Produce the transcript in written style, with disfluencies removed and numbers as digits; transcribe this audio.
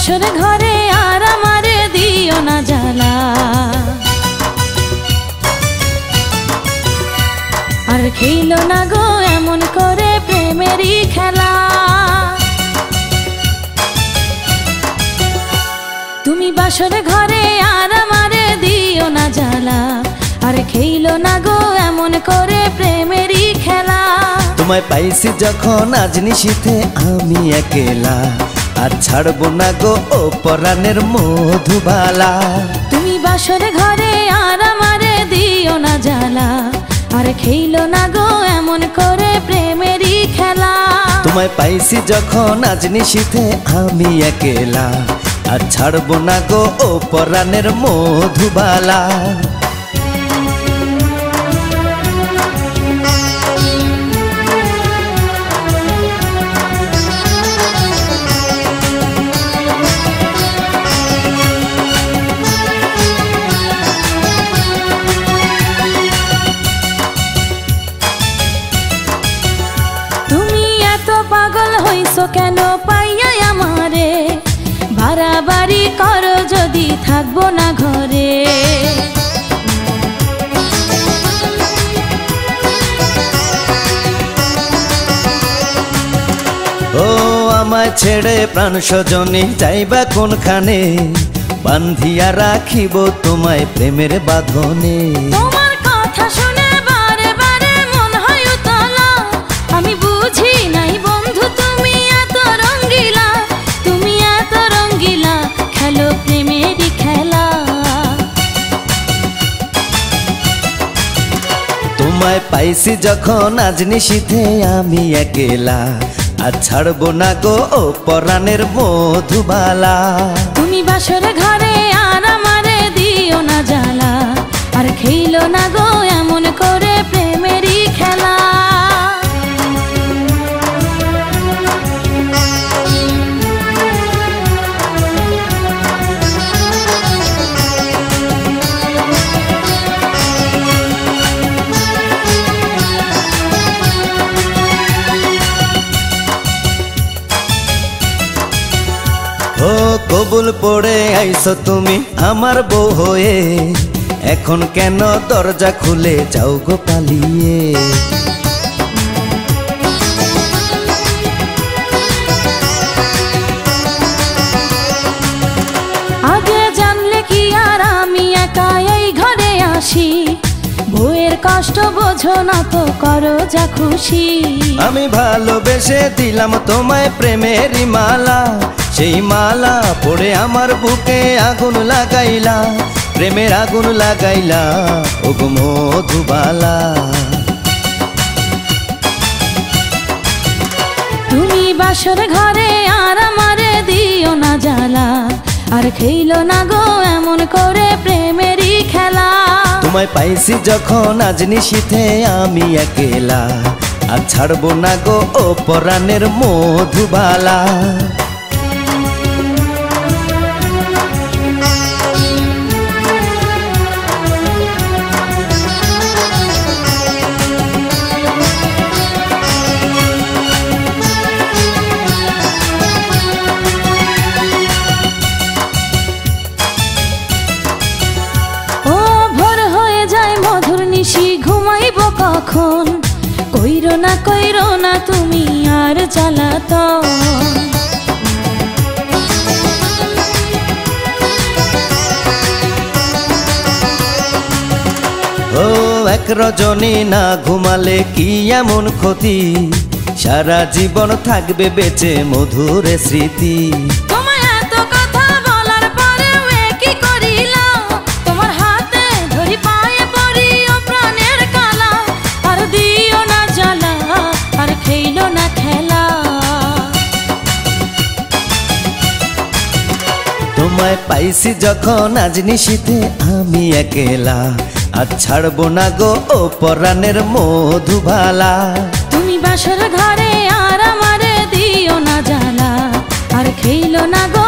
বাসর ঘরে আর আমারে দিও না জ্বালা। আর খেলো না গো এমন করে প্রেমেরই খেলা। তুমি বাসর ঘরে আর আমারে দিও না জ্বালা। আর খেলো না গো এমন করে প্রেমেরই খেলা। তোমায় পাইছি যখন আজ নিশীথে আমি একেলা, আর ছাড়বো না গো ও পরাণের মধুবালা। তুমি বাসর ঘরে আর আমারে দিও না জ্বালা। আর খেলো না গো এমন করে প্রেমেরই খেলা। তোমায় পাইছি যখন আজ নিশীথে আমি একেলা, আর ছাড়বো না গো ও পরাণের মধুবালা। পাগল হইছো কেন পাইয়া আমারে, বাড়াবাড়ি করো যদি থাকবো না ঘরে। ও আমায় ছেড়ে প্রাণ স্বজনে যাইবা কোনখানে, বান্ধিয়া রাখিব তোমায় প্রেমের বাঁধনে। তোমার কথা শুনে বারে বারে মন হয় উতলা, আমি বুঝি নাই বন্ধু তুমি এত রঙ্গিলা। তুমি এত রঙ্গিলা খেলো প্রেমেরই খেলা। তোমায় পাইছি যখন আজ নিশীথে আমি একেলা, আর ছাড়বো না গো ও পরাণের মধুবালা। তুমি বাসর ঘরে আর আমারে দিও না জ্বালা। আর খেলো না গো এমন করে প্রেমেরই খেলা। ও কবুল পড়ে আইছো তুমি আমার বউ হয়ে, এখন কেন দরজা খুলে যাও গো পালিয়ে। আগে জানলে কি আর আমি একা এই ঘরে আসি, বউয়ের কষ্ট বোঝো না তো করো যা খুশি। আমি ভালোবেসে দিলাম তোমায় প্রেমেরই মালা, সেই মালা পড়ে আমার বুকে আগুন লাগাইলা, প্রেমের আগুন লাগাইলা ও গো মধুবালা। তুমি বাসর ঘরে আর আমারে দিও না জ্বালা। আর খেলো না গো এমন করে প্রেমেরই খেলা। তোমায় পাইছি যখন আজ নিশীথে আমি একেলা, আর ছাড়বো না গো ও পরাণের মধুবালা। ঘুমাইব কখন, কইরো না তুমি আর জ্বালাতন। ও এক রজনী না ঘুমালে কি এমন ক্ষতি, সারা জীবন থাকবে বেঁচে মধুর স্মৃতি। তোমায় পাইছি যখন আজ নিশীথে আমি একেলা, আর ছাড়বো না গো ও পরাণের মধুবালা। তুমি বাসর ঘরে আর আমারে দিও না জ্বালা। আর খেলো না গো